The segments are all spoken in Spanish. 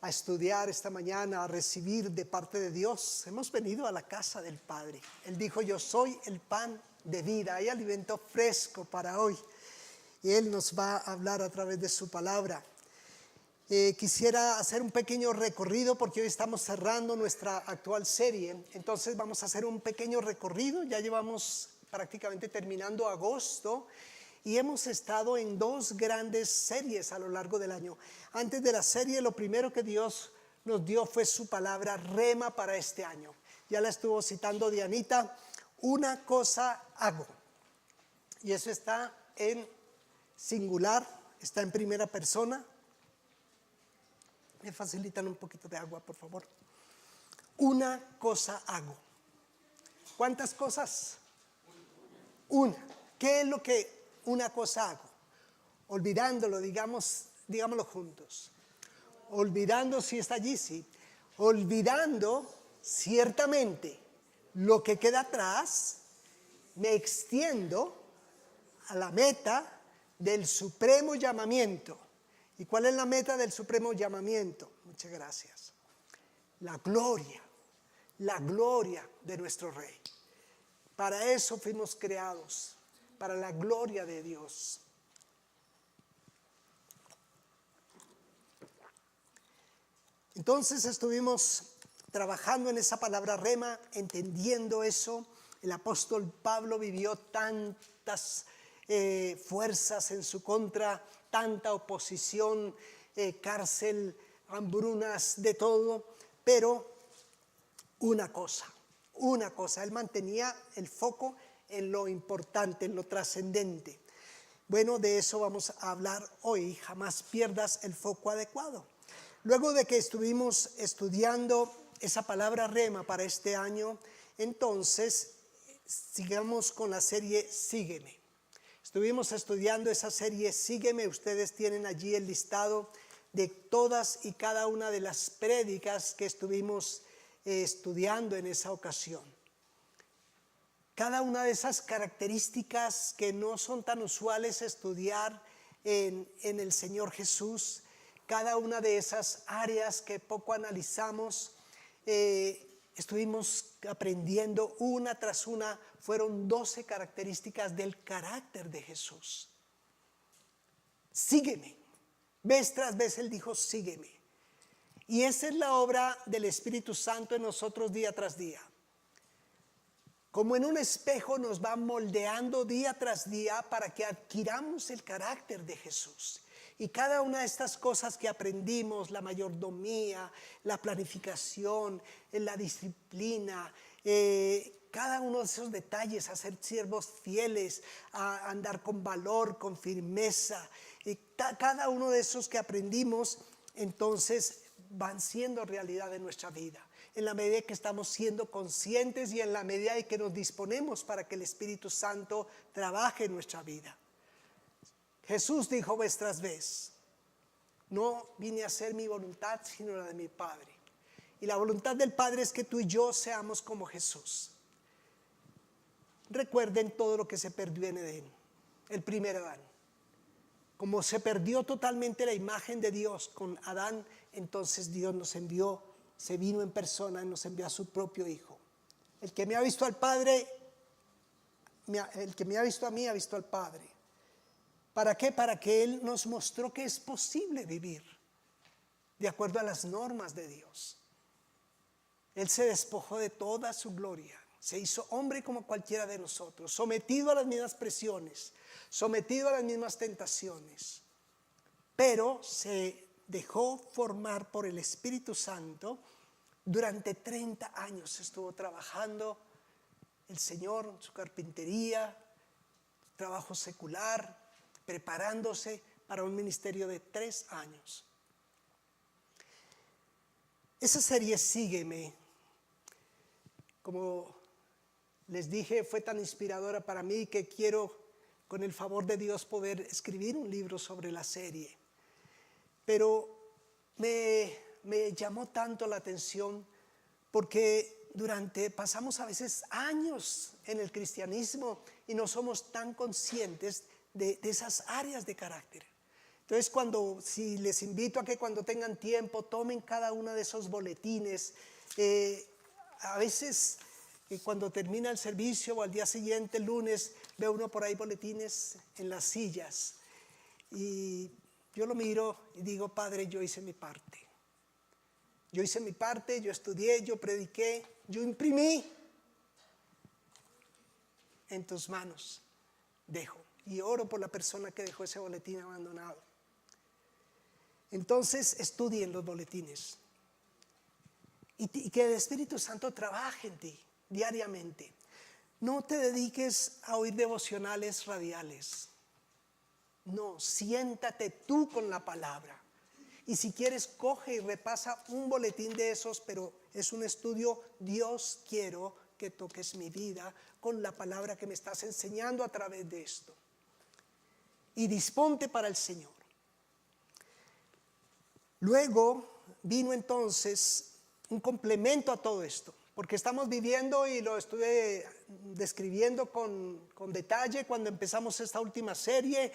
a estudiar esta mañana, a recibir de parte de Dios. Hemos venido a la casa del Padre. Él dijo: yo soy el pan de vida. Hay alimento fresco para hoy. Y Él nos va a hablar a través de su palabra. Quisiera hacer un pequeño recorrido porque hoy estamos cerrando nuestra actual serie. Entonces vamos a hacer un pequeño recorrido. Ya llevamos prácticamente terminando agosto y hemos estado en dos grandes series a lo largo del año. Antes de la serie, lo primero que Dios nos dio fue su palabra rema para este año. Ya la estuvo citando Dianita: una cosa hago. Y eso está en singular, está en primera persona. Me facilitan un poquito de agua, por favor. Una cosa hago. ¿Cuántas cosas? Una. ¿Qué es lo que una cosa hago? Olvidándolo, digámoslo juntos. Olvidando, si está allí, sí. Olvidando ciertamente lo que queda atrás, me extiendo a la meta del supremo llamamiento. ¿Y cuál es la meta del supremo llamamiento? Muchas gracias. La gloria de nuestro Rey. Para eso fuimos creados, para la gloria de Dios. Entonces estuvimos trabajando en esa palabra rema, entendiendo eso. El apóstol Pablo vivió tantas fuerzas en su contra, tanta oposición, cárcel, hambrunas, de todo, pero una cosa, él mantenía el foco en lo importante, en lo trascendente. Bueno, de eso vamos a hablar hoy. Jamás pierdas el foco adecuado. Luego de que estuvimos estudiando esa palabra rema para este año, entonces sigamos con la serie Sígueme. Estuvimos estudiando esa serie Sígueme. Ustedes tienen allí el listado de todas y cada una de las prédicas que estuvimos estudiando en esa ocasión. Cada una de esas características que no son tan usuales estudiar en el Señor Jesús, cada una de esas áreas que poco analizamos, estuvimos aprendiendo una tras una. Fueron 12 características del carácter de Jesús. Sígueme. Vez tras vez Él dijo: sígueme. Y esa es la obra del Espíritu Santo en nosotros día tras día. Como en un espejo nos va moldeando día tras día para que adquiramos el carácter de Jesús. Y cada una de estas cosas que aprendimos, la mayordomía, la planificación, la disciplina, cada uno de esos detalles, a ser siervos fieles, a andar con valor, con firmeza, cada uno de esos que aprendimos, entonces van siendo realidad en nuestra vida. En la medida que estamos siendo conscientes y en la medida de que nos disponemos para que el Espíritu Santo trabaje en nuestra vida. Jesús dijo vez tras vez: no vine a hacer mi voluntad sino la de mi Padre. Y la voluntad del Padre es que tú y yo seamos como Jesús. Recuerden todo lo que se perdió en Edén, el primer Adán. Como se perdió totalmente la imagen de Dios con Adán, entonces Dios nos envió, se vino en persona y nos envió a su propio Hijo. El que me ha visto al Padre, el que me ha visto a mí, ha visto al Padre. ¿Para qué? Para que Él nos mostró que es posible vivir de acuerdo a las normas de Dios. Él se despojó de toda su gloria, se hizo hombre como cualquiera de nosotros, sometido a las mismas presiones, sometido a las mismas tentaciones, pero se dejó formar por el Espíritu Santo. Durante 30 años estuvo trabajando el Señor en su carpintería, trabajo secular, preparándose para un ministerio de 3 años. Esa serie Sígueme, como les dije, fue tan inspiradora para mí que quiero, con el favor de Dios, poder escribir un libro sobre la serie. Pero me llamó tanto la atención porque pasamos a veces años en el cristianismo y no somos tan conscientes de esas áreas de carácter. Entonces, si les invito a que cuando tengan tiempo, tomen cada uno de esos boletines. A veces, cuando termina el servicio o al día siguiente, el lunes, ve uno por ahí boletines en las sillas. Y yo lo miro y digo, Padre, yo hice mi parte. Yo hice mi parte, yo estudié, yo prediqué, yo imprimí. En tus manos dejo. Y oro por la persona que dejó ese boletín abandonado. Entonces, estudien los boletines. Y que el Espíritu Santo trabaje en ti diariamente. No te dediques a oír devocionales radiales. No, siéntate tú con la palabra. Y si quieres, coge y repasa un boletín de esos, pero es un estudio. Dios, quiero que toques mi vida con la palabra que me estás enseñando a través de esto. Y disponte para el Señor. Luego vino entonces un complemento a todo esto, porque estamos viviendo, y lo estuve describiendo con detalle cuando empezamos esta última serie,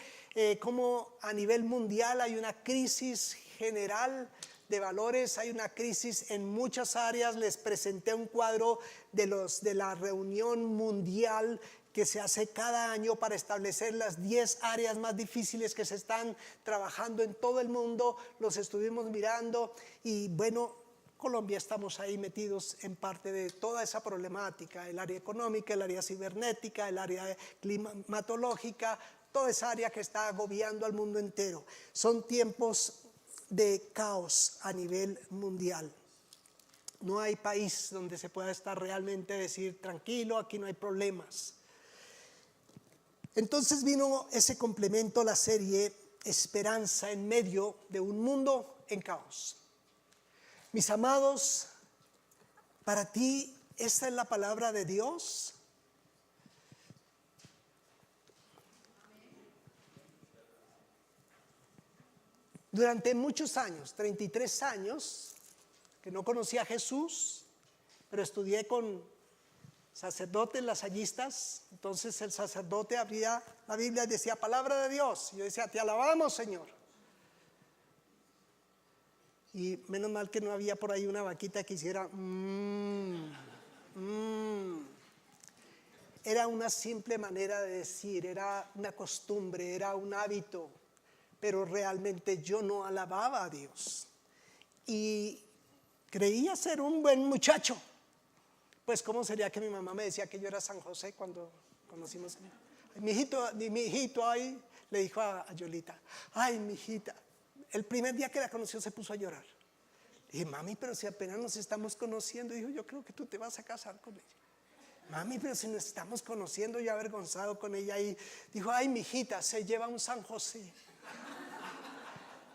cómo a nivel mundial hay una crisis general de valores, hay una crisis en muchas áreas. Les presenté un cuadro de la reunión mundial que se hace cada año para establecer las 10 áreas más difíciles que se están trabajando en todo el mundo. Los estuvimos mirando y bueno, Colombia estamos ahí metidos en parte de toda esa problemática, el área económica, el área cibernética, el área climatológica, toda esa área que está agobiando al mundo entero. Son tiempos de caos a nivel mundial. No hay país donde se pueda estar realmente decir tranquilo, aquí no hay problemas. Entonces vino ese complemento, la serie Esperanza en medio de un mundo en caos. Mis amados, para ti, ¿esta es la palabra de Dios? Durante muchos años, 33 años, que no conocía a Jesús, pero estudié con sacerdotes lasallistas. Entonces el sacerdote abría la Biblia y decía, palabra de Dios. Y yo decía, te alabamos, Señor. Y menos mal que no había por ahí una vaquita que hiciera Era una simple manera de decir, era una costumbre, era un hábito, pero realmente yo no alababa a Dios. Y creía ser un buen muchacho. Pues ¿cómo sería que mi mamá me decía que yo era San José cuando conocimos? Mi hijito, ay, le dijo a Yolita, ay, mi hijita. El primer día que la conoció se puso a llorar. Le dije, mami, pero si apenas nos estamos conociendo. Dijo, yo creo que tú te vas a casar con ella. Mami, pero si nos estamos conociendo, yo avergonzado con ella. Y dijo, ay, mi hijita, se lleva un San José.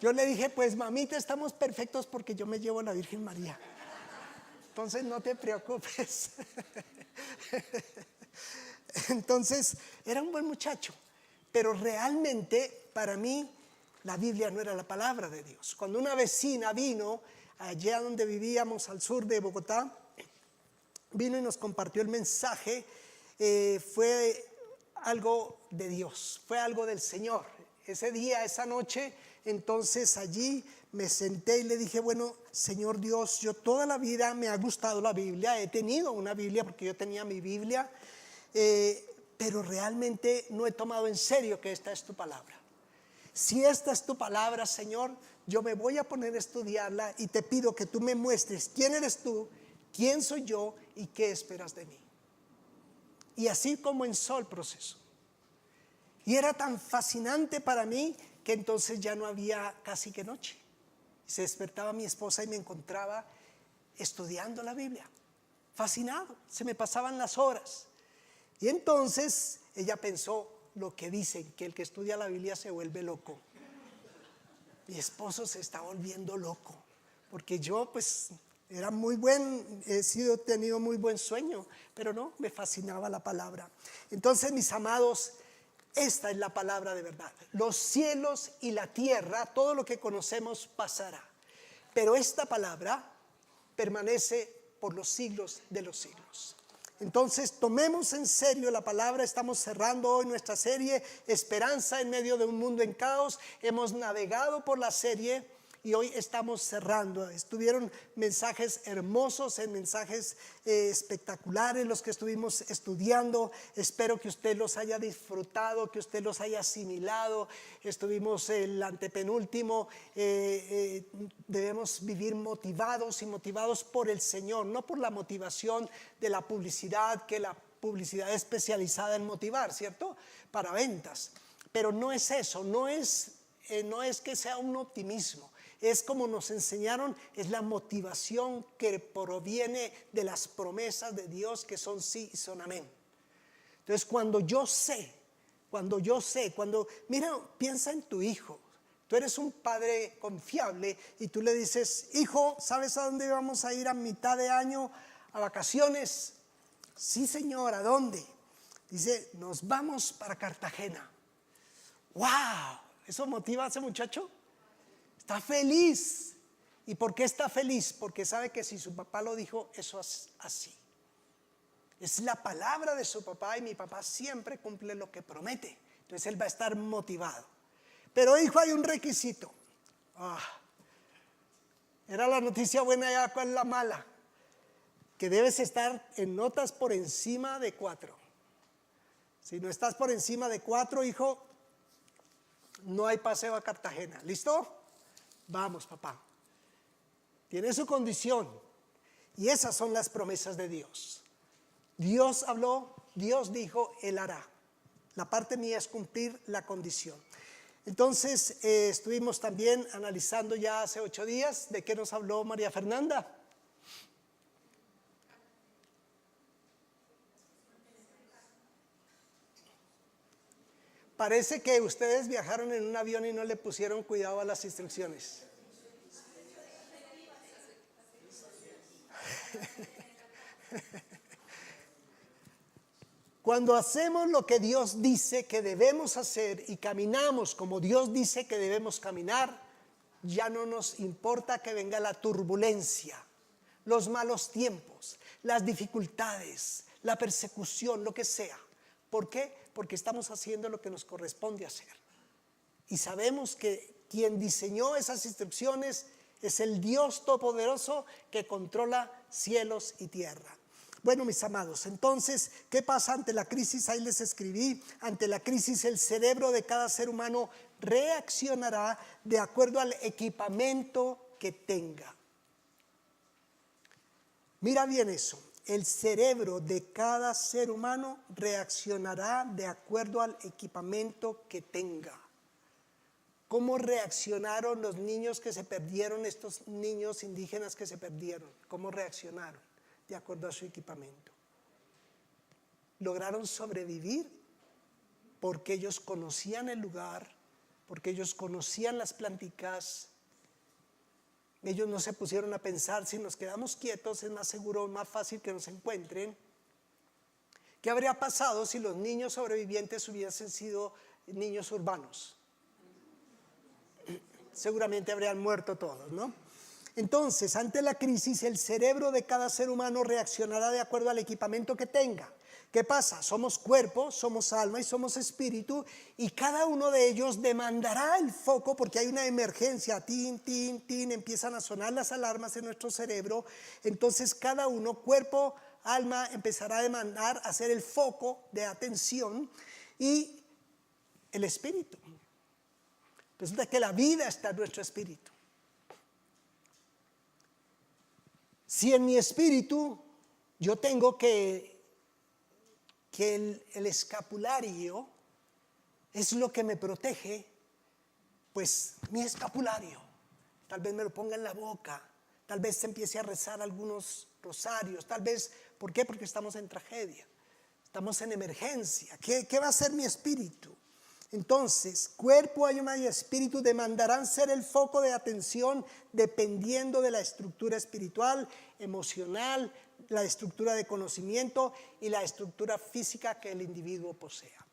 Yo le dije, pues mamita, estamos perfectos porque yo me llevo a la Virgen María. Entonces no te preocupes. Entonces era un buen muchacho, pero realmente para mí la Biblia no era la palabra de Dios. Cuando una vecina vino allá donde vivíamos al sur de Bogotá, vino y nos compartió el mensaje, fue algo de Dios, fue algo del Señor. Ese día, esa noche, entonces allí me senté y le dije, bueno, Señor Dios, yo toda la vida me ha gustado la Biblia, he tenido una Biblia porque yo tenía mi Biblia, pero realmente no he tomado en serio que esta es tu palabra. Si esta es tu palabra, Señor, yo me voy a poner a estudiarla y te pido que tú me muestres quién eres tú, quién soy yo y qué esperas de mí. Y así comenzó el proceso. Y era tan fascinante para mí que entonces ya no había casi que noche. Se despertaba mi esposa y me encontraba estudiando la Biblia, fascinado, se me pasaban las horas. Y entonces ella pensó lo que dicen, que el que estudia la Biblia se vuelve loco. Mi esposo se está volviendo loco, porque yo pues era muy he tenido muy buen sueño, pero no, me fascinaba la palabra. Entonces, mis amados, esta es la palabra de verdad. Los cielos y la tierra, todo lo que conocemos pasará, pero esta palabra permanece por los siglos de los siglos. Entonces, tomemos en serio la palabra. Estamos cerrando hoy nuestra serie Esperanza en medio de un mundo en caos. Hemos navegado por la serie y hoy estamos cerrando. Estuvieron mensajes hermosos, mensajes espectaculares los que estuvimos estudiando. Espero que usted los haya disfrutado, que usted los haya asimilado. Estuvimos el antepenúltimo. Debemos vivir motivados y motivados por el Señor, no por la motivación de la publicidad, que la publicidad es especializada en motivar, ¿cierto? Para ventas. Pero no es eso, no es que sea un optimismo. Es como nos enseñaron, es la motivación que proviene de las promesas de Dios que son sí y son amén. Entonces mira, piensa en tu hijo. Tú eres un padre confiable y tú le dices, hijo, ¿sabes a dónde vamos a ir a mitad de año a vacaciones? Sí, señor, ¿a dónde? Dice, nos vamos para Cartagena. ¡Wow! ¿Eso motiva a ese muchacho? Está feliz. ¿Y por qué está feliz? Porque sabe que si su papá lo dijo, eso es así. Es la palabra de su papá y mi papá siempre cumple lo que promete. Entonces él va a estar motivado. Pero hijo, hay un requisito. Era la noticia buena, ya cuál es la mala. Que debes estar en notas por encima de 4. Si no estás por encima de 4, hijo, no hay paseo a Cartagena. ¿Listo? Vamos, papá. Tiene su condición. Y esas son las promesas de Dios. Dios habló, Dios dijo, Él hará. La parte mía es cumplir la condición. Entonces, estuvimos también analizando ya hace 8 días de qué nos habló María Fernanda. Parece que ustedes viajaron en un avión y no le pusieron cuidado a las instrucciones. Cuando hacemos lo que Dios dice que debemos hacer y caminamos como Dios dice que debemos caminar, ya no nos importa que venga la turbulencia, los malos tiempos, las dificultades, la persecución, lo que sea. ¿Por qué? Porque estamos haciendo lo que nos corresponde hacer. Y sabemos que quien diseñó esas instrucciones es el Dios Todopoderoso que controla cielos y tierra. Bueno, mis amados, entonces, ¿qué pasa ante la crisis? Ahí les escribí, ante la crisis el cerebro de cada ser humano reaccionará de acuerdo al equipamiento que tenga. Mira bien eso, el cerebro de cada ser humano reaccionará de acuerdo al equipamiento que tenga. ¿Cómo reaccionaron los niños que se perdieron, estos niños indígenas que se perdieron? ¿Cómo reaccionaron? De acuerdo a su equipamiento. Lograron sobrevivir porque ellos conocían el lugar, porque ellos conocían las planticas. Ellos no se pusieron a pensar, si nos quedamos quietos es más seguro, más fácil que nos encuentren. ¿Qué habría pasado si los niños sobrevivientes hubiesen sido niños urbanos? Seguramente habrían muerto todos, ¿no? Entonces, ante la crisis, el cerebro de cada ser humano reaccionará de acuerdo al equipamiento que tenga. ¿Qué pasa? Somos cuerpo, somos alma y somos espíritu, y cada uno de ellos demandará el foco porque hay una emergencia, tin, tin, tin, empiezan a sonar las alarmas en nuestro cerebro. Entonces cada uno, cuerpo, alma, empezará a demandar, a ser el foco de atención, y el espíritu. Resulta que la vida está en nuestro espíritu. Si en mi espíritu yo tengo que el escapulario es lo que me protege, pues mi escapulario, tal vez me lo ponga en la boca, tal vez se empiece a rezar algunos rosarios, tal vez, ¿por qué? Porque estamos en tragedia, estamos en emergencia. ¿Qué va a hacer mi espíritu? Entonces, cuerpo, alma y espíritu demandarán ser el foco de atención dependiendo de la estructura espiritual, emocional, la estructura de conocimiento y la estructura física que el individuo posea.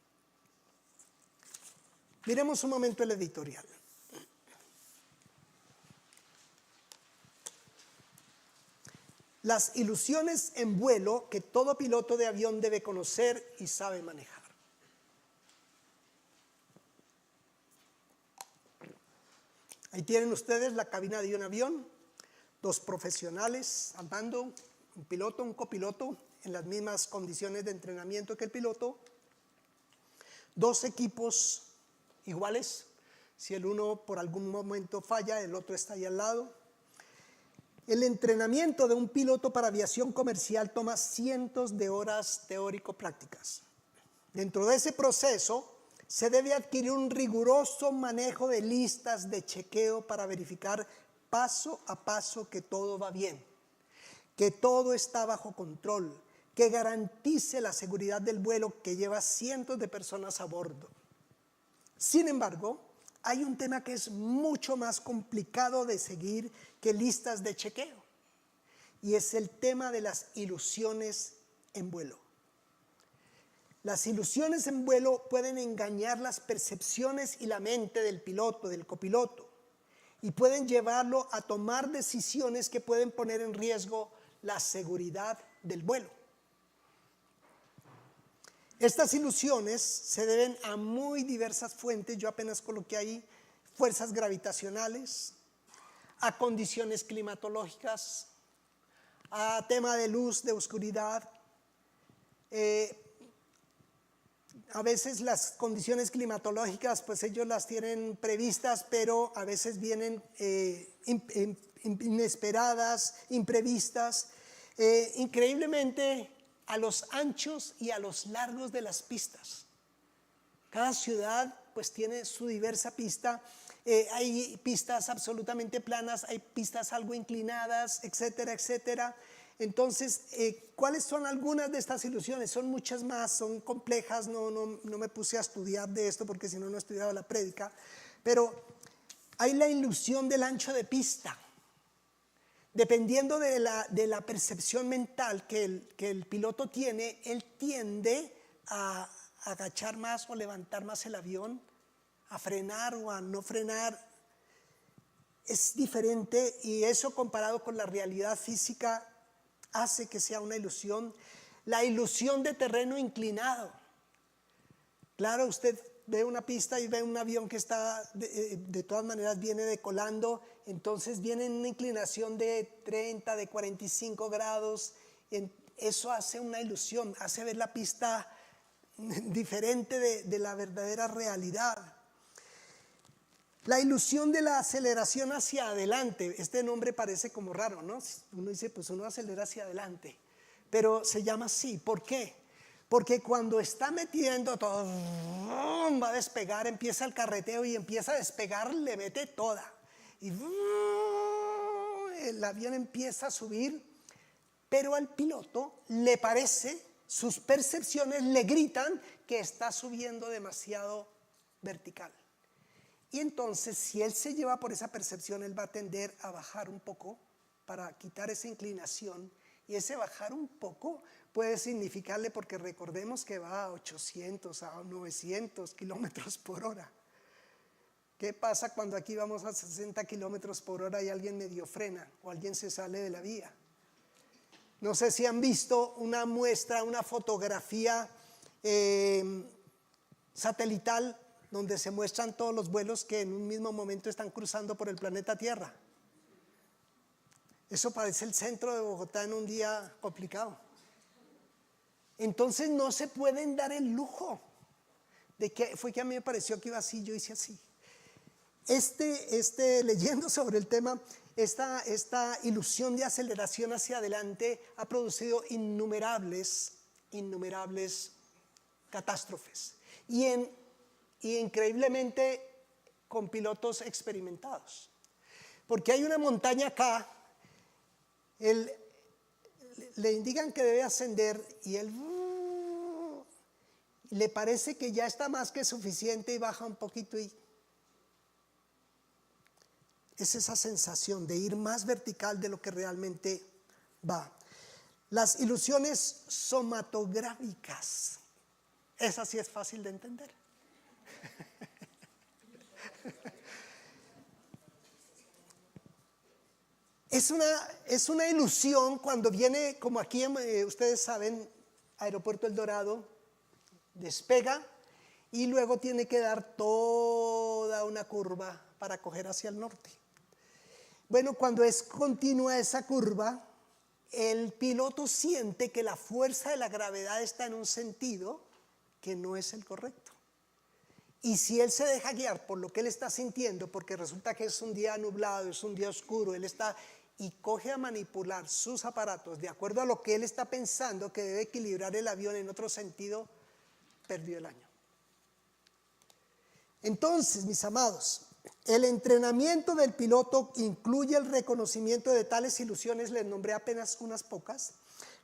Miremos un momento el editorial. las ilusiones en vuelo que todo piloto de avión debe conocer y sabe manejar. Ahí tienen ustedes la cabina de un avión, dos profesionales al mando, un piloto, un copiloto, en las mismas condiciones de entrenamiento que el piloto, dos equipos iguales, si el uno por algún momento falla, el otro está ahí al lado. El entrenamiento de un piloto para aviación comercial toma cientos de horas teórico-prácticas. Dentro de ese proceso se debe adquirir un riguroso manejo de listas de chequeo para verificar paso a paso que todo va bien, que todo está bajo control, que garantice la seguridad del vuelo que lleva cientos de personas a bordo. Sin embargo, hay un tema que es mucho más complicado de seguir que listas de chequeo, y es el tema de las ilusiones en vuelo. Las ilusiones en vuelo pueden engañar las percepciones y la mente del piloto, del copiloto, y pueden llevarlo a tomar decisiones que pueden poner en riesgo la seguridad del vuelo. Estas ilusiones se deben a muy diversas fuentes. Yo apenas coloqué ahí fuerzas gravitacionales, a condiciones climatológicas, a tema de luz, de oscuridad. A veces las condiciones climatológicas, pues ellos las tienen previstas, pero a veces vienen inesperadas, imprevistas. Increíblemente, a los anchos y a los largos de las pistas. Cada ciudad pues tiene su diversa pista. Hay pistas absolutamente planas, hay pistas algo inclinadas, etcétera, etcétera. Entonces, ¿cuáles son algunas de estas ilusiones? Son muchas más, son complejas, no me puse a estudiar de esto porque si no, no he estudiado la prédica. Pero hay la ilusión del ancho de pista. Dependiendo de la percepción mental que el piloto tiene, él tiende a agachar más o levantar más el avión, a frenar o a no frenar. Es diferente, y eso comparado con la realidad física hace que sea una ilusión. La ilusión de terreno inclinado. Claro, usted ve una pista y ve un avión que está, de todas maneras viene decolando, entonces viene en una inclinación de 30, de 45 grados, eso hace una ilusión, hace ver la pista diferente de la verdadera realidad. La ilusión de la aceleración hacia adelante, este nombre parece como raro, ¿no? Uno dice, pues uno acelera hacia adelante, pero se llama así. ¿Por qué? Porque cuando está metiendo todo, va a despegar, empieza el carreteo y empieza a despegar, le mete toda. Y el avión empieza a subir, pero al piloto le parece, sus percepciones le gritan que está subiendo demasiado vertical. Y entonces, si él se lleva por esa percepción, él va a tender a bajar un poco para quitar esa inclinación. Y ese bajar un poco puede significarle, porque recordemos que va a 800, a 900 kilómetros por hora. ¿Qué pasa cuando aquí vamos a 60 kilómetros por hora y alguien medio frena o alguien se sale de la vía? No sé si han visto una muestra, una fotografía satelital donde se muestran todos los vuelos que en un mismo momento están cruzando por el planeta Tierra. Eso parece el centro de Bogotá en un día complicado. Entonces no se pueden dar el lujo de que fue que a mí me pareció que iba así, yo hice así. Leyendo sobre el tema, esta ilusión de aceleración hacia adelante ha producido innumerables catástrofes. Y increíblemente con pilotos experimentados. Porque hay una montaña acá, le indican que debe ascender y él le parece que ya está más que suficiente y baja un poquito y es esa sensación de ir más vertical de lo que realmente va. Las ilusiones somatográficas, esa sí es fácil de entender. Es una ilusión cuando viene, como aquí ustedes saben, Aeropuerto El Dorado, despega y luego tiene que dar toda una curva para coger hacia el norte. Bueno, cuando es continua esa curva, el piloto siente que la fuerza de la gravedad está en un sentido que no es el correcto. Y si él se deja guiar por lo que él está sintiendo, porque resulta que es un día nublado, es un día oscuro, él está y coge a manipular sus aparatos de acuerdo a lo que él está pensando que debe equilibrar el avión en otro sentido, perdió el año. Entonces, mis amados, el entrenamiento del piloto incluye el reconocimiento de tales ilusiones, les nombré apenas unas pocas,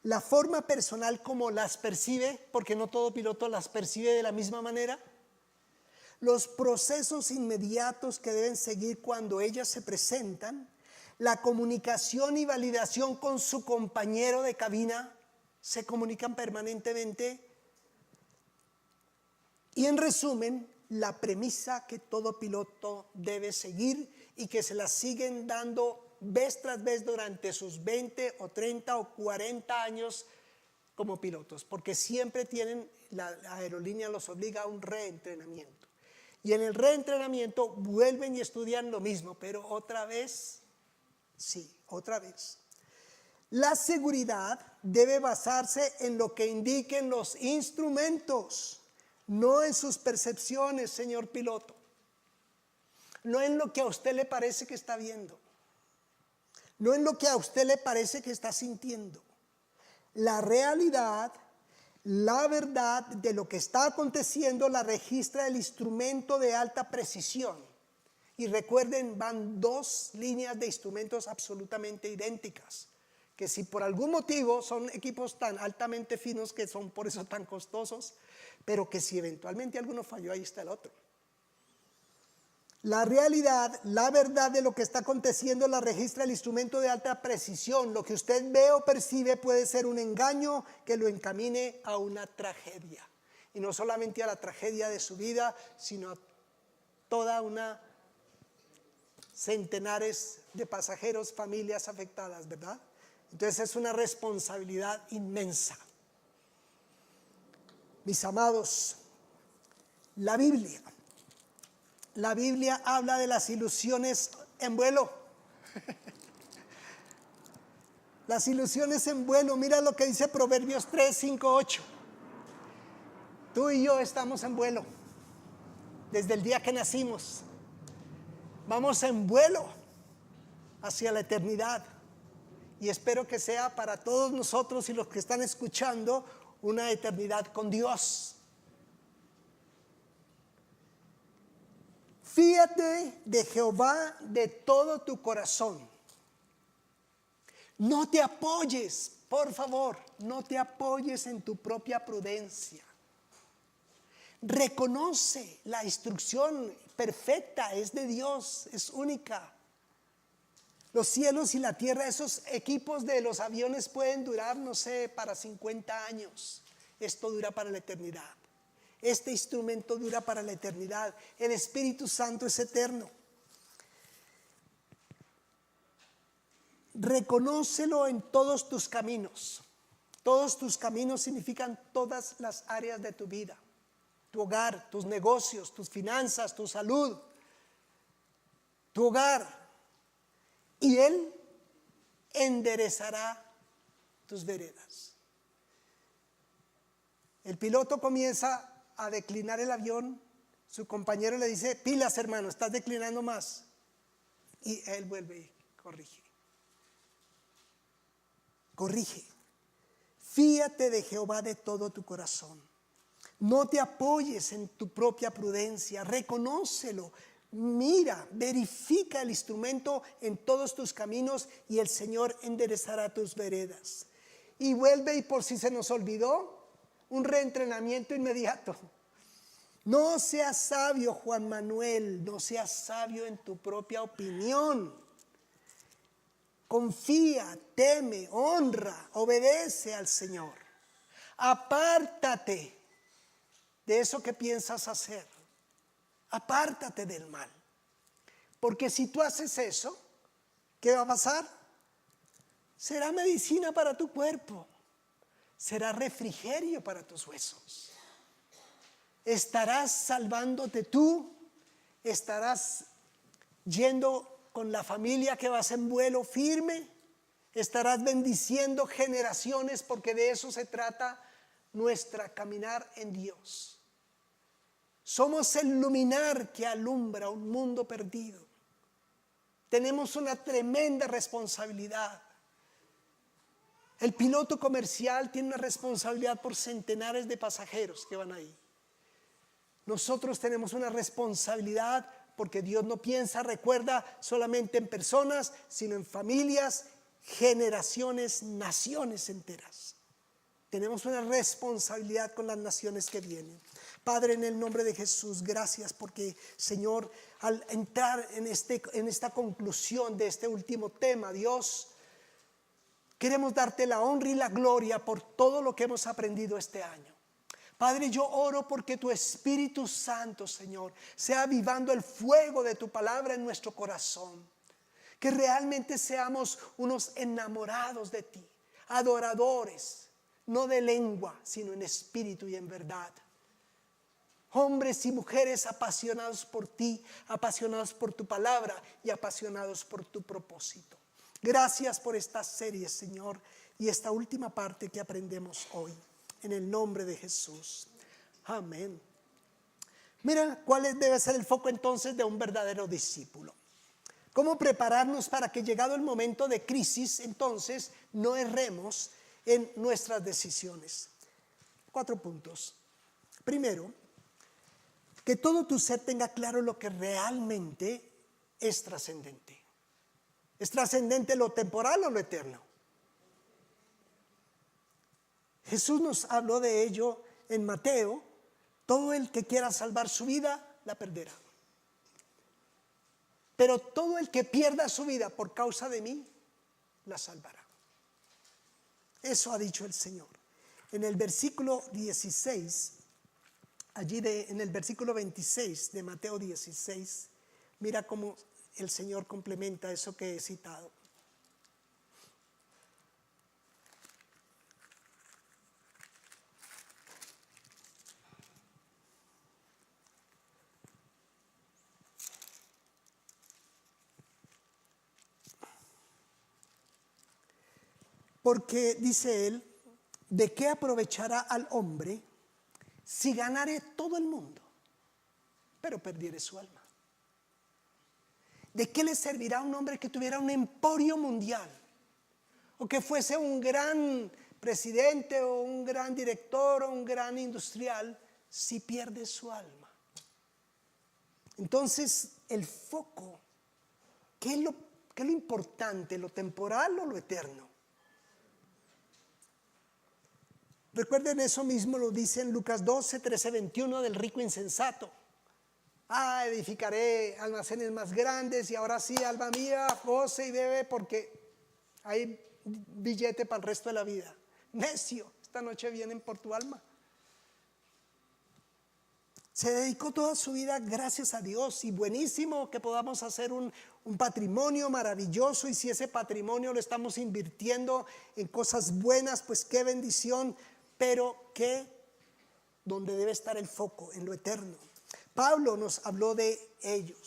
la forma personal como las percibe, porque no todo piloto las percibe de la misma manera, los procesos inmediatos que deben seguir cuando ellas se presentan, la comunicación y validación con su compañero de cabina, se comunican permanentemente, y en resumen, la premisa que todo piloto debe seguir y que se la siguen dando vez tras vez durante sus 20 o 30 o 40 años como pilotos, porque siempre tienen, la aerolínea los obliga a un reentrenamiento. Y en el reentrenamiento vuelven y estudian lo mismo, pero otra vez, sí, otra vez. La seguridad debe basarse en lo que indiquen los instrumentos, no en sus percepciones, señor piloto. No en lo que a usted le parece que está viendo. No en lo que a usted le parece que está sintiendo. La realidad, la verdad de lo que está aconteciendo la registra el instrumento de alta precisión. Y recuerden, van dos líneas de instrumentos absolutamente idénticas, que si por algún motivo son equipos tan altamente finos que son por eso tan costosos, pero que si eventualmente alguno falló, ahí está el otro. La realidad, la verdad de lo que está aconteciendo la registra el instrumento de alta precisión. Lo que usted ve o percibe puede ser un engaño que lo encamine a una tragedia. Y no solamente a la tragedia de su vida, sino a toda una centenares de pasajeros, familias afectadas, ¿verdad? Entonces es una responsabilidad inmensa. Mis amados, la Biblia habla de las ilusiones en vuelo. Las ilusiones en vuelo, mira lo que dice Proverbios 3, 5, 8. Tú y yo estamos en vuelo desde el día que nacimos. Vamos en vuelo hacia la eternidad. Y espero que sea para todos nosotros y los que están escuchando una eternidad con Dios. Fíate de Jehová de todo tu corazón. No te apoyes, por favor, no te apoyes en tu propia prudencia. Reconoce la instrucción perfecta, es de Dios, es única. Los cielos y la tierra, esos equipos de los aviones pueden durar, no sé, para 50 años. Esto dura para la eternidad. Este instrumento dura para la eternidad. El Espíritu Santo es eterno. Reconócelo en todos tus caminos. Todos tus caminos significan todas las áreas de tu vida. Tu hogar, tus negocios, tus finanzas, tu salud, tu hogar. Y Él enderezará tus veredas. El piloto comienza a declinar el avión. Su compañero le dice: pilas, hermano, estás declinando más. Y él vuelve y corrige. Corrige. Fíate de Jehová de todo tu corazón. No te apoyes en tu propia prudencia. Reconócelo. Mira, verifica el instrumento en todos tus caminos y el Señor enderezará tus veredas. Y vuelve, y por si se nos olvidó, un reentrenamiento inmediato. No seas sabio, Juan Manuel, no seas sabio en tu propia opinión. Confía, teme, honra, obedece al Señor. Apártate de eso que piensas hacer. Apártate del mal. Porque si tú haces eso, ¿qué va a pasar? será medicina para tu cuerpo, será refrigerio para tus huesos. Estarás salvándote tú, estarás yendo con la familia que vas en vuelo firme, estarás bendiciendo generaciones, porque de eso se trata nuestra caminar en Dios. Somos el luminar que alumbra un mundo perdido. Tenemos una tremenda responsabilidad. El piloto comercial tiene una responsabilidad por centenares de pasajeros que van ahí. Nosotros tenemos una responsabilidad porque Dios no piensa, recuerda, solamente en personas, sino en familias, generaciones, naciones enteras. Tenemos una responsabilidad con las naciones que vienen. Padre, en el nombre de Jesús, gracias porque, Señor, al entrar en esta conclusión de este último tema, Dios, queremos darte la honra y la gloria por todo lo que hemos aprendido este año. Padre, yo oro porque tu Espíritu Santo, Señor, sea avivando el fuego de tu palabra en nuestro corazón. Que realmente seamos unos enamorados de ti, adoradores, no de lengua, sino en espíritu y en verdad. Hombres y mujeres apasionados por ti, apasionados por tu palabra y apasionados por tu propósito. Gracias por esta serie, Señor, y esta última parte que aprendemos hoy. En el nombre de Jesús. Amén. Mira, ¿cuál debe ser el foco entonces de un verdadero discípulo? ¿Cómo prepararnos para que, llegado el momento de crisis, entonces no erremos en nuestras decisiones? 4 puntos. Primero, que todo tu ser tenga claro lo que realmente es trascendente. ¿Es trascendente lo temporal o lo eterno? Jesús nos habló de ello en Mateo. Todo el que quiera salvar su vida, la perderá. Pero todo el que pierda su vida por causa de mí, la salvará. Eso ha dicho el Señor. En el versículo 16, en el versículo 26 de Mateo 16, mira cómo el Señor complementa eso que he citado. Porque, dice él, ¿de qué aprovechará al hombre si ganare todo el mundo, pero perdiere su alma? ¿De qué le servirá a un hombre que tuviera un emporio mundial? O que fuese un gran presidente o un gran director o un gran industrial si pierde su alma. Entonces, el foco, ¿qué es lo importante? ¿Lo temporal o lo eterno? Recuerden, eso mismo lo dice en Lucas 12, 13, 21 del rico insensato. Edificaré almacenes más grandes y ahora sí, alma mía, goce y bebe porque hay billete para el resto de la vida. Necio, esta noche vienen por tu alma. Se dedicó toda su vida, gracias a Dios, y buenísimo que podamos hacer un patrimonio maravilloso, y si ese patrimonio lo estamos invirtiendo en cosas buenas, pues qué bendición. Pero que donde debe estar el foco, en lo eterno. Pablo nos habló de ello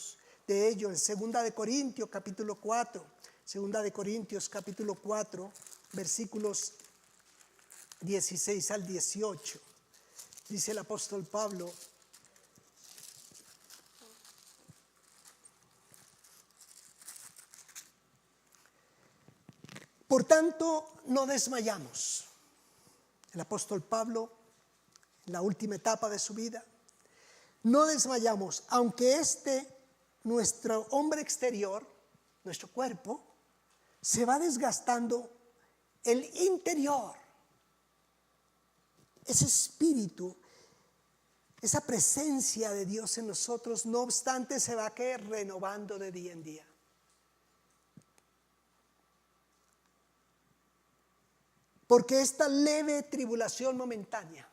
en 2 de Corintios capítulo 4, 2 de Corintios capítulo 4, versículos 16 al 18. Dice el apóstol Pablo: por tanto, no desmayamos. El apóstol Pablo, en la última etapa de su vida, no desmayamos, aunque nuestro hombre exterior, nuestro cuerpo, se va desgastando, el interior, ese espíritu, esa presencia de Dios en nosotros, no obstante, se va renovando de día en día. Porque esta leve tribulación momentánea,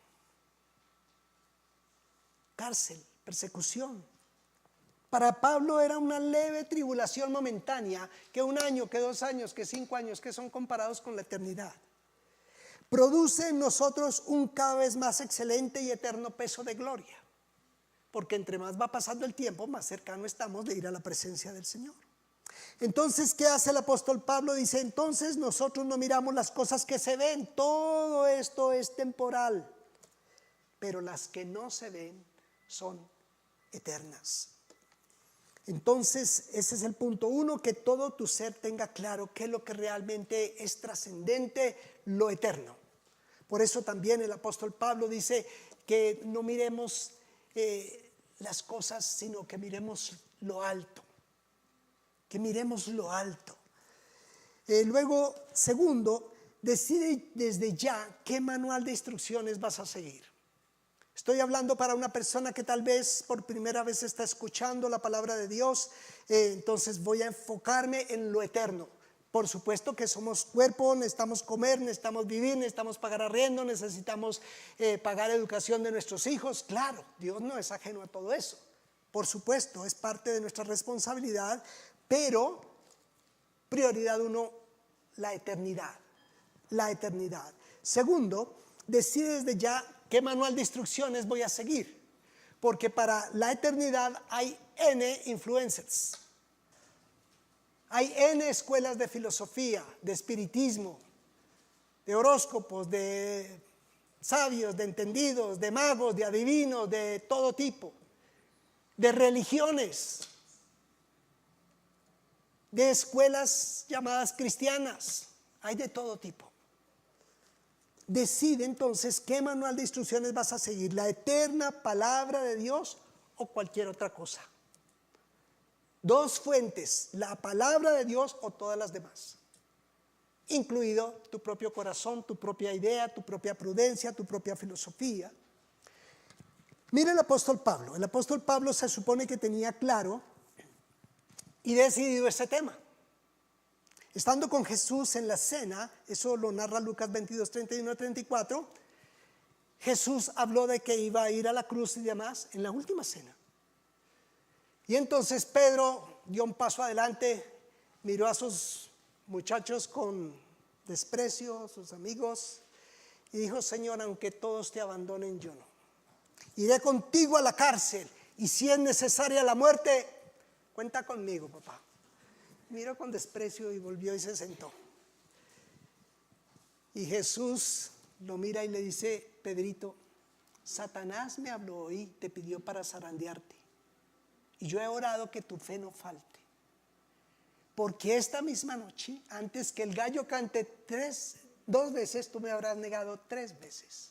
cárcel, persecución, Para Pablo era una leve tribulación momentánea, que 1 año, que 2 años, que 5 años, que son comparados con la eternidad. Produce en nosotros un cada vez más excelente y eterno peso de gloria, porque entre más va pasando el tiempo, más cercano estamos de ir a la presencia del Señor. Entonces, ¿qué hace el apóstol Pablo? Dice, entonces nosotros no miramos las cosas que se ven, todo esto es temporal, pero las que no se ven son eternas. Entonces, ese es el punto 1, que todo tu ser tenga claro qué es lo que realmente es trascendente, lo eterno. Por eso también el apóstol Pablo dice que no miremos las cosas, sino que miremos lo alto. Que miremos lo alto. Luego, segundo, decide desde ya qué manual de instrucciones vas a seguir. Estoy hablando para una persona que tal vez por primera vez está escuchando la palabra de Dios, entonces voy a enfocarme en lo eterno. Por supuesto que somos cuerpo, necesitamos comer, necesitamos vivir, necesitamos pagar arriendo, necesitamos pagar educación de nuestros hijos. Claro, Dios no es ajeno a todo eso. Por supuesto, es parte de nuestra responsabilidad, pero prioridad 1, la eternidad. La eternidad. Segundo, decide desde ya qué manual de instrucciones voy a seguir, porque para la eternidad hay N influencers, hay N escuelas de filosofía, de espiritismo, de horóscopos, de sabios, de entendidos, de magos, de adivinos, de todo tipo, de religiones, de escuelas llamadas cristianas, hay de todo tipo. Decide entonces qué manual de instrucciones vas a seguir, la eterna palabra de Dios o cualquier otra cosa. 2 fuentes, la palabra de Dios o todas las demás, incluido tu propio corazón, tu propia idea, tu propia prudencia, tu propia filosofía. Mira el apóstol Pablo se supone que tenía claro y decidido este tema. Estando con Jesús en la cena, eso lo narra Lucas 22, 31, 34, Jesús habló de que iba a ir a la cruz y demás en la última cena. Y entonces Pedro dio un paso adelante, miró a sus muchachos con desprecio, sus amigos, y dijo, Señor, aunque todos te abandonen, yo no. Iré contigo a la cárcel, y si es necesaria la muerte, cuenta conmigo, papá. Miró con desprecio y volvió y se sentó. Y Jesús lo mira y le dice, Pedrito, Satanás me habló hoy, te pidió para zarandearte. Y yo he orado que tu fe no falte. Porque esta misma noche, antes que el gallo cante 2 veces, tú me habrás negado 3 veces.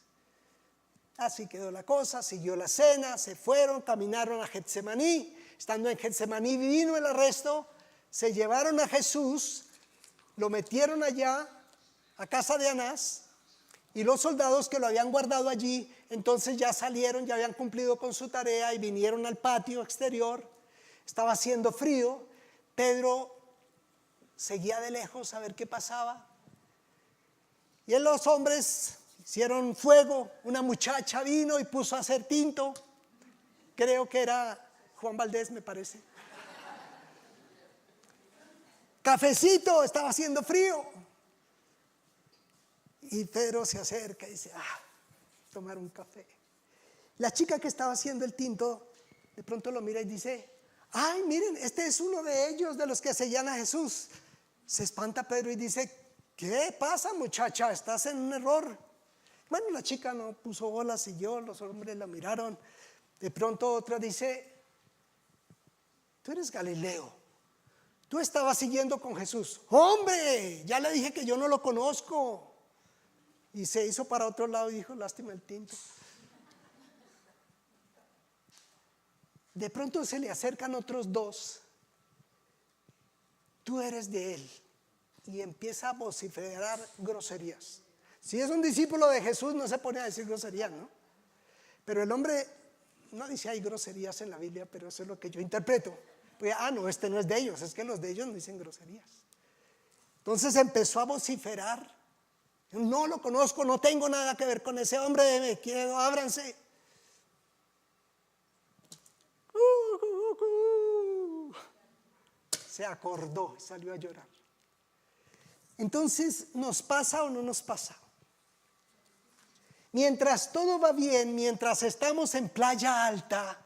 Así quedó la cosa, siguió la cena, se fueron, caminaron a Getsemaní. Estando en Getsemaní vino el arresto. Se llevaron a Jesús, lo metieron allá a casa de Anás, y los soldados que lo habían guardado allí, entonces ya salieron, ya habían cumplido con su tarea y vinieron al patio exterior. Estaba haciendo frío. Pedro seguía de lejos a ver qué pasaba. Y los hombres hicieron fuego. Una muchacha vino y puso a hacer tinto. Creo que era Juan Valdés, me parece. Cafecito, estaba haciendo frío. Y Pedro se acerca y dice, tomar un café. La chica que estaba haciendo el tinto, de pronto lo mira y dice, ay, miren, este es uno de ellos, de los que seguían a Jesús. Se espanta Pedro y dice, ¿qué pasa, muchacha? Estás en un error. Bueno, la chica no puso bola, siguió, los hombres la miraron. De pronto otra dice, tú eres Galileo. Tú estabas siguiendo con Jesús. ¡Hombre! Ya le dije que yo no lo conozco. Y se hizo para otro lado y dijo, lástima el tinto. De pronto se le acercan otros 2. Tú eres de él. Y empieza a vociferar groserías. Si es un discípulo de Jesús, no se pone a decir groserías, ¿no? Pero el hombre no dice hay groserías en la Biblia, pero eso es lo que yo interpreto. Pues, no, este no es de ellos, es que los de ellos no dicen groserías. Entonces empezó a vociferar. No lo conozco, no tengo nada que ver con ese hombre, me quiero, ábranse. se acordó y salió a llorar. Entonces, ¿nos pasa o no nos pasa? Mientras todo va bien, mientras estamos en Playa Alta,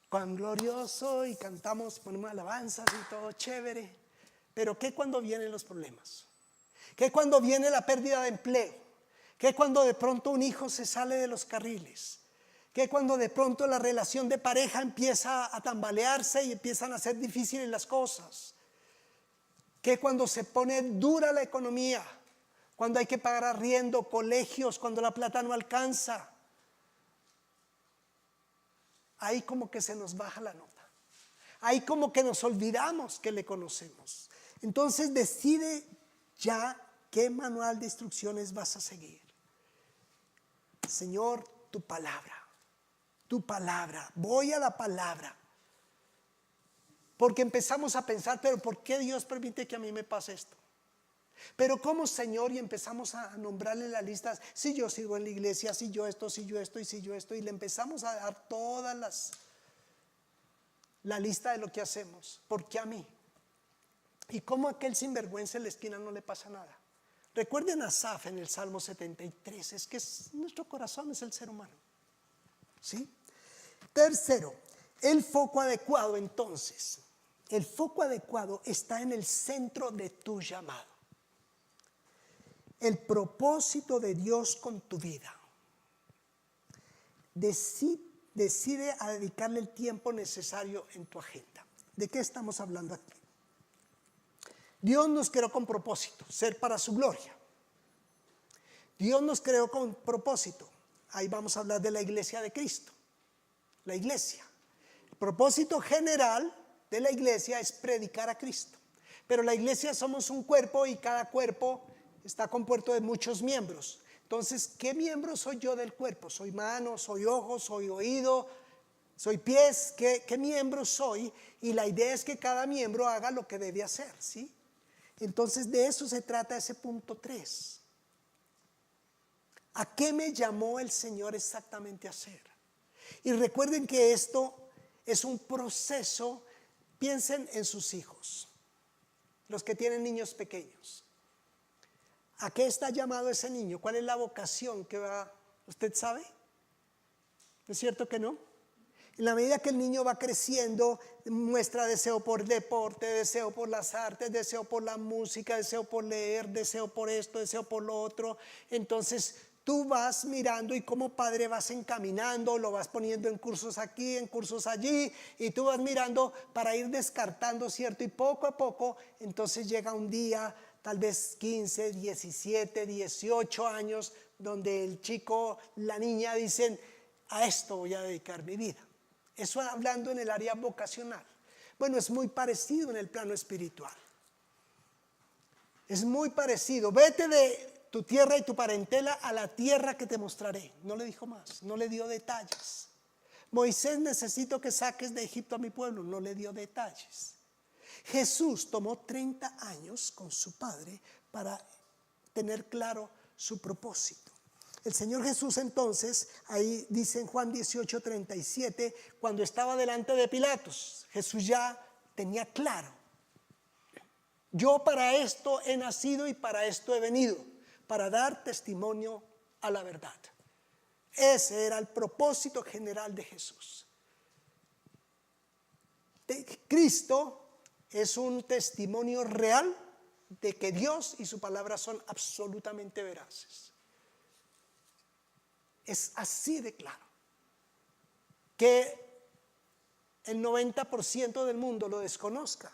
cuán glorioso, y cantamos, ponemos alabanzas y todo chévere. Pero ¿qué cuando vienen los problemas? ¿Qué cuando viene la pérdida de empleo? ¿Qué cuando de pronto un hijo se sale de los carriles? ¿Qué cuando de pronto la relación de pareja empieza a tambalearse y empiezan a ser difíciles las cosas? ¿Qué cuando se pone dura la economía? Cuando hay que pagar arriendo, colegios, cuando la plata no alcanza. Ahí como que se nos baja la nota. Ahí como que nos olvidamos que le conocemos. Entonces decide ya qué manual de instrucciones vas a seguir. Señor, tu palabra, voy a la palabra. Porque empezamos a pensar, pero ¿por qué Dios permite que a mí me pase esto? Pero ¿cómo, Señor? Y empezamos a nombrarle las listas. Si yo sirvo en la iglesia, si yo esto, si yo esto y si yo esto. Y le empezamos a dar todas la lista de lo que hacemos. ¿Por qué a mí? ¿Y cómo a aquel sinvergüenza en la esquina no le pasa nada? Recuerden a Asaf en el Salmo 73. Es que nuestro corazón es el ser humano. ¿Sí? Tercero, el foco adecuado entonces. El foco adecuado está en el centro de tu llamado. El propósito de Dios con tu vida. Decide a dedicarle el tiempo necesario en tu agenda. ¿De qué estamos hablando aquí? Dios nos creó con propósito, ser para su gloria. Dios nos creó con propósito. Ahí vamos a hablar de la iglesia de Cristo. La iglesia. El propósito general de la iglesia es predicar a Cristo. Pero la iglesia somos un cuerpo y cada cuerpo está compuesto de muchos miembros. Entonces, ¿qué miembro soy yo del cuerpo? ¿Soy mano, soy ojo, soy oído, soy pies? ¿Qué miembro soy? Y la idea es que cada miembro haga lo que debe hacer, ¿sí? Entonces, de eso se trata ese punto 3. ¿A qué me llamó el Señor exactamente a hacer? Y recuerden que esto es un proceso. Piensen en sus hijos, los que tienen niños pequeños. ¿A qué está llamado ese niño? ¿Cuál es la vocación que va? ¿Usted sabe? ¿No es cierto que no? En la medida que el niño va creciendo, muestra deseo por deporte, deseo por las artes, deseo por la música, deseo por leer, deseo por esto, deseo por lo otro. Entonces tú vas mirando y como padre vas encaminando, lo vas poniendo en cursos aquí, en cursos allí, y tú vas mirando para ir descartando, ¿cierto? Y poco a poco, entonces llega un día, tal vez 15, 17, 18 años, donde el chico, la niña dicen, a esto voy a dedicar mi vida. Eso hablando en el área vocacional. Bueno, es muy parecido en el plano espiritual. Es muy parecido. Vete de tu tierra y tu parentela a la tierra que te mostraré. No le dijo más, no le dio detalles. Moisés, necesito que saques de Egipto a mi pueblo. No le dio detalles. Jesús tomó 30 años con su Padre para tener claro su propósito. El Señor Jesús entonces, ahí dice en Juan 18:37, cuando estaba delante de Pilatos, Jesús ya tenía claro: yo para esto he nacido y para esto he venido, para dar testimonio a la verdad. Ese era el propósito general de Jesús. Cristo es un testimonio real de que Dios y su palabra son absolutamente veraces. Es así de claro. Que el 90% del mundo lo desconozca.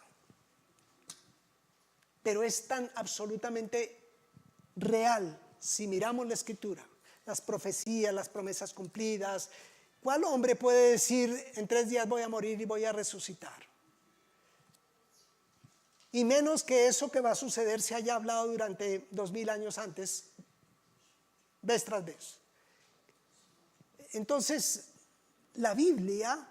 Pero es tan absolutamente real si miramos la Escritura, las profecías, las promesas cumplidas. ¿Cuál hombre puede decir en 3 días voy a morir y voy a resucitar? Y menos que eso que va a suceder se haya hablado durante 2000 años antes, vez tras vez. Entonces, la Biblia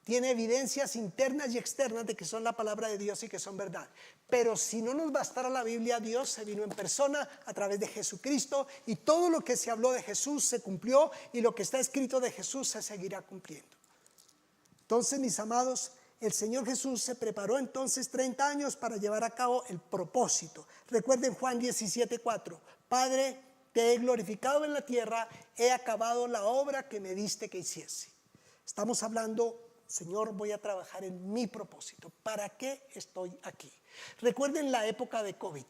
tiene evidencias internas y externas de que son la palabra de Dios y que son verdad. Pero si no nos bastara la Biblia, Dios se vino en persona a través de Jesucristo y todo lo que se habló de Jesús se cumplió y lo que está escrito de Jesús se seguirá cumpliendo. Entonces, mis amados, el Señor Jesús se preparó entonces 30 años para llevar a cabo el propósito. Recuerden Juan 17:4. Padre, te he glorificado en la tierra, he acabado la obra que me diste que hiciese. Estamos hablando, Señor, voy a trabajar en mi propósito. ¿Para qué estoy aquí? Recuerden la época de COVID.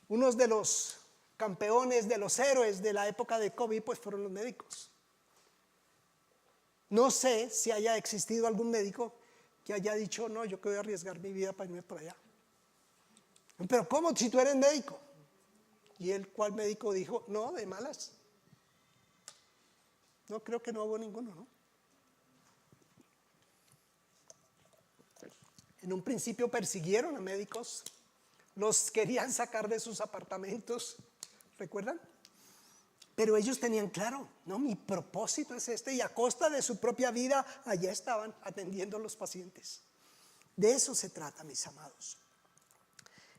Unos de los campeones, de los héroes de la época de COVID, pues fueron los médicos. No sé si haya existido algún médico que haya dicho, no, yo que voy a arriesgar mi vida para irme por allá. Pero ¿cómo si tú eres médico? Y el cual médico dijo, no, de malas. No, creo que no hubo ninguno, ¿no? En un principio persiguieron a médicos, los querían sacar de sus apartamentos, ¿recuerdan? Pero ellos tenían claro, no, mi propósito es este, y a costa de su propia vida, allá estaban atendiendo a los pacientes. De eso se trata, mis amados.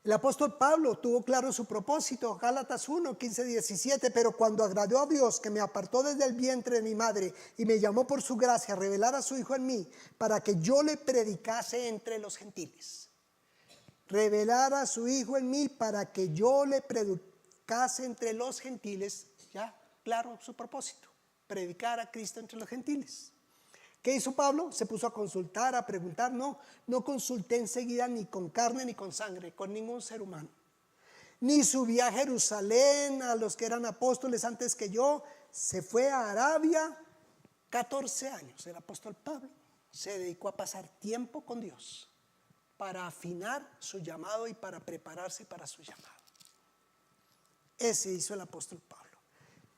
El apóstol Pablo tuvo claro su propósito, Gálatas 1, 15, 17, pero cuando agradó a Dios que me apartó desde el vientre de mi madre y me llamó por su gracia a revelar a su Hijo en mí, para que yo le predicase entre los gentiles. Revelar a su Hijo en mí para que yo le predicase entre los gentiles. Ya, claro, su propósito, predicar a Cristo entre los gentiles. ¿Qué hizo Pablo? Se puso a consultar, a preguntar. No consulté enseguida ni con carne ni con sangre, con ningún ser humano. Ni subí a Jerusalén a los que eran apóstoles antes que yo. Se fue a Arabia 14 años. El apóstol Pablo se dedicó a pasar tiempo con Dios para afinar su llamado y para prepararse para su llamado. Ese hizo el apóstol Pablo.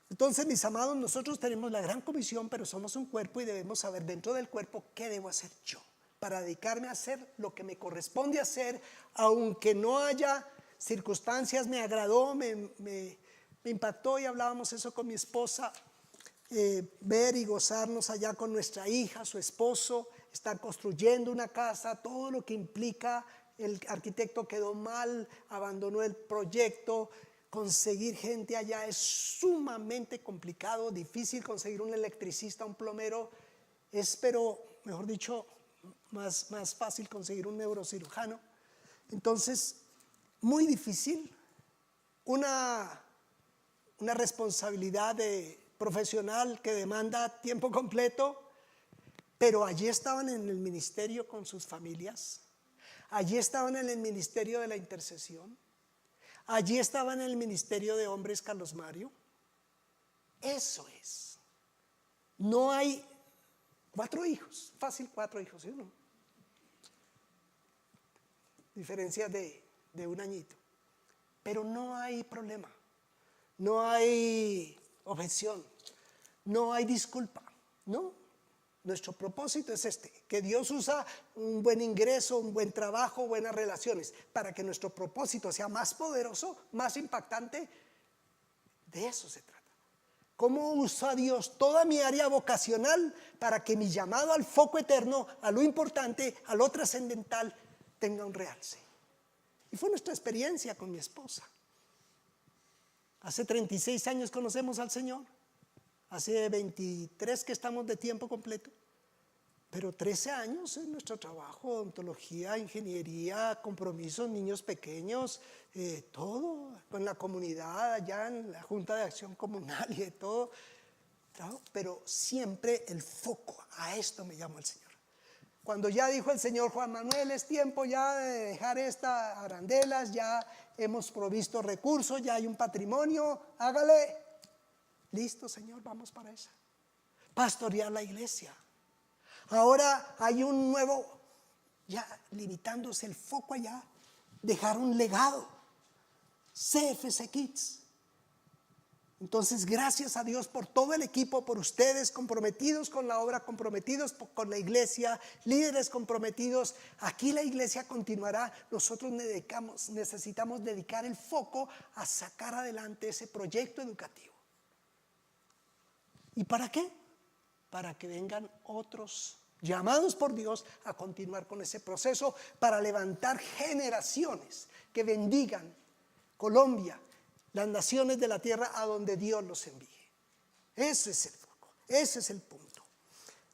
Entonces, mis amados, nosotros tenemos la gran comisión, pero somos un cuerpo y debemos saber dentro del cuerpo qué debo hacer yo para dedicarme a hacer lo que me corresponde hacer, aunque no haya circunstancias. Me agradó, me impactó, y hablábamos eso con mi esposa, ver y gozarnos allá con nuestra hija, su esposo, estar construyendo una casa, todo lo que implica. El arquitecto quedó mal, abandonó el proyecto. Conseguir gente allá es sumamente complicado, difícil conseguir un electricista, un plomero. Pero, mejor dicho, más fácil conseguir un neurocirujano. Entonces, muy difícil, una responsabilidad profesional que demanda tiempo completo, pero allí estaban en el ministerio con sus familias, allí estaban en el ministerio de la intercesión. Allí estaba en el ministerio de hombres Carlos Mario. Eso es. No hay 4 hijos, fácil 4 hijos, ¿sí o no? Diferencia de un añito. Pero no hay problema, no hay objeción, no hay disculpa, ¿no? Nuestro propósito es este, que Dios usa un buen ingreso, un buen trabajo, buenas relaciones, para que nuestro propósito sea más poderoso, más impactante. De eso se trata. ¿Cómo usa Dios toda mi área vocacional para que mi llamado al foco eterno, a lo importante, a lo trascendental, tenga un realce? Y fue nuestra experiencia con mi esposa. Hace 36 años conocemos al Señor. Hace 23 que estamos de tiempo completo, pero 13 años en nuestro trabajo, odontología, ingeniería, compromisos, niños pequeños, todo, con la comunidad, allá en la Junta de Acción Comunal y de todo, ¿no? Pero siempre el foco, a esto me llamó el Señor. Cuando ya dijo el Señor, Juan Manuel, es tiempo ya de dejar estas arandelas, ya hemos provisto recursos, ya hay un patrimonio, hágale. Listo, Señor, vamos para esa. Pastorear la iglesia. Ahora hay un nuevo, ya limitándose el foco allá, dejar un legado. CFC Kids. Entonces, gracias a Dios por todo el equipo, por ustedes comprometidos con la obra, comprometidos con la iglesia, líderes comprometidos. Aquí la iglesia continuará. Nosotros necesitamos dedicar el foco a sacar adelante ese proyecto educativo. ¿Y para qué? Para que vengan otros llamados por Dios a continuar con ese proceso, para levantar generaciones que bendigan Colombia, las naciones de la tierra a donde Dios los envíe. Ese es el foco, ese es el punto.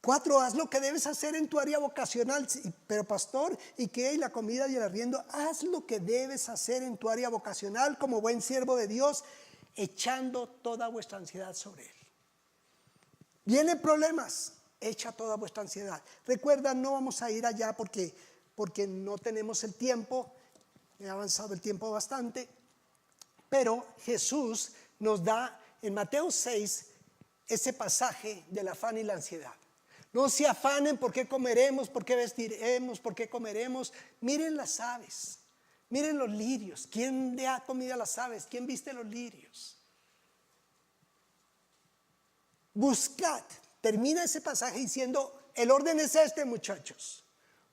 4, haz lo que debes hacer en tu área vocacional. Sí, pero pastor, ¿y qué? ¿Y la comida y el arriendo? Haz lo que debes hacer en tu área vocacional como buen siervo de Dios, echando toda vuestra ansiedad sobre Él. Vienen problemas, echa toda vuestra ansiedad. Recuerda, no vamos a ir allá porque no tenemos el tiempo, he avanzado el tiempo bastante, pero Jesús nos da en Mateo 6 ese pasaje del afán y la ansiedad. No se afanen por qué comeremos, por qué vestiremos, por qué comeremos. Miren las aves, miren los lirios. ¿Quién le ha comido a las aves? ¿Quién viste los lirios? Buscad. Termina ese pasaje diciendo, el orden es este, muchachos.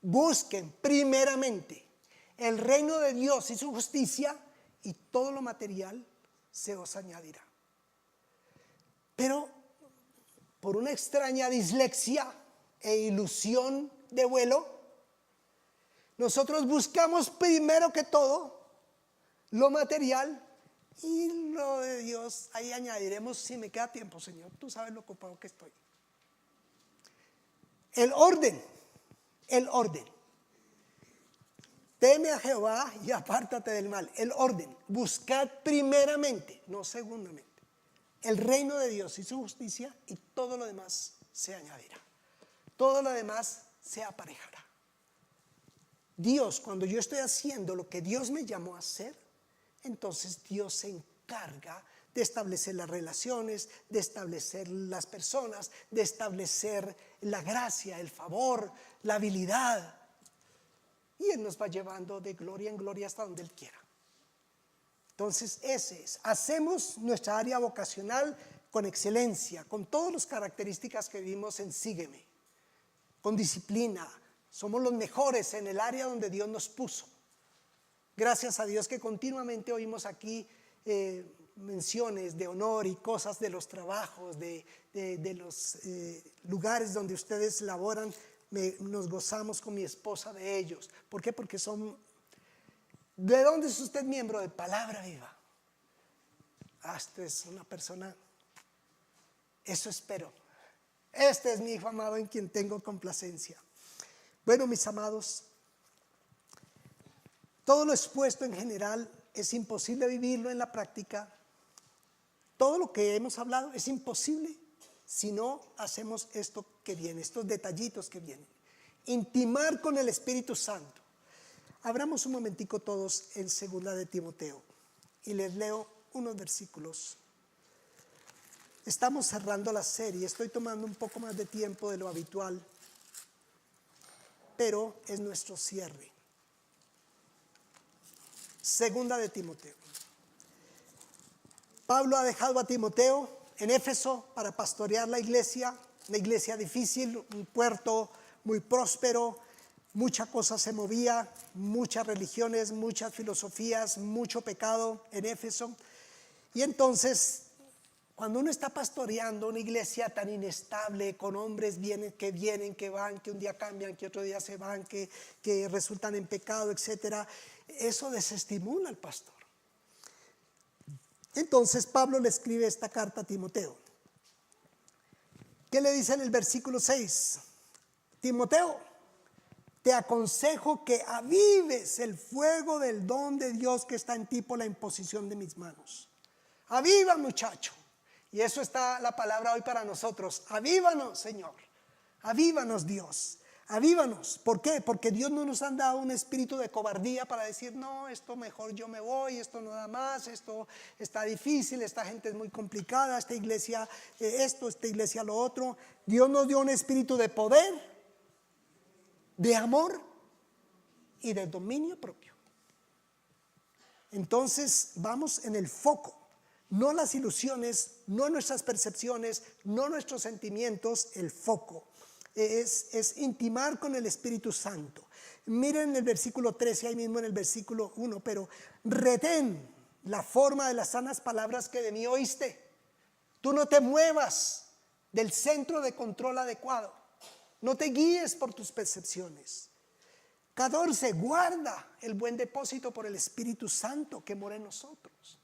Busquen primeramente el reino de Dios y su justicia, y todo lo material se os añadirá. Pero por una extraña dislexia e ilusión de vuelo, nosotros buscamos primero que todo lo material, y lo de Dios ahí añadiremos si me queda tiempo, Señor. Tú sabes lo ocupado que estoy. El orden. Teme a Jehová y apártate del mal. El orden. Buscad primeramente, no segundamente, el reino de Dios y su justicia, y todo lo demás se añadirá. Todo lo demás se aparejará. Dios, cuando yo estoy haciendo lo que Dios me llamó a hacer, entonces Dios se encarga de establecer las relaciones, de establecer las personas, de establecer la gracia, el favor, la habilidad. Y Él nos va llevando de gloria en gloria hasta donde Él quiera. Entonces ese es, hacemos nuestra área vocacional con excelencia, con todas las características que vimos en Sígueme, con disciplina. Somos los mejores en el área donde Dios nos puso. Gracias a Dios que continuamente oímos aquí menciones de honor y cosas de los trabajos, de los lugares donde ustedes laboran. Nos gozamos con mi esposa de ellos. ¿Por qué? Porque son... ¿De dónde es usted miembro? De Palabra Viva. Este es una persona, eso espero. Este es mi hijo amado en quien tengo complacencia. Bueno, mis amados, todo lo expuesto en general es imposible vivirlo en la práctica. Todo lo que hemos hablado es imposible si no hacemos esto que viene, estos detallitos que vienen. Intimar con el Espíritu Santo. Abramos un momentico todos en 2 de Timoteo y les leo unos versículos. Estamos cerrando la serie, estoy tomando un poco más de tiempo de lo habitual, pero es nuestro cierre. 2 de Timoteo. Pablo ha dejado a Timoteo en Éfeso para pastorear la iglesia, una iglesia difícil, un puerto muy próspero, mucha cosa se movía, muchas religiones, muchas filosofías, mucho pecado en Éfeso. Y entonces, cuando uno está pastoreando una iglesia tan inestable, con hombres que van, que un día cambian, que otro día se van, que resultan en pecado, etcétera, eso desestimula al pastor. Entonces Pablo le escribe esta carta a Timoteo. ¿Qué le dice en el versículo 6? Timoteo, te aconsejo que avives el fuego del don de Dios que está en ti por la imposición de mis manos. Aviva, muchacho. Y eso está la palabra hoy para nosotros. Avívanos, Señor. Avívanos, Dios. Avívanos. ¿Por qué? Porque Dios no nos ha dado un espíritu de cobardía para decir, no, esto mejor yo me voy, esto no da más, esto está difícil, esta gente es muy complicada, esta iglesia esta iglesia lo otro. Dios nos dio un espíritu de poder, de amor y de dominio propio. Entonces vamos en el foco. No las ilusiones, no nuestras percepciones, no nuestros sentimientos, el foco. Es intimar con el Espíritu Santo. Miren el versículo 13, ahí mismo en el versículo 1, pero retén la forma de las sanas palabras que de mí oíste. Tú no te muevas del centro de control adecuado. No te guíes por tus percepciones. 14, guarda el buen depósito por el Espíritu Santo que mora en nosotros.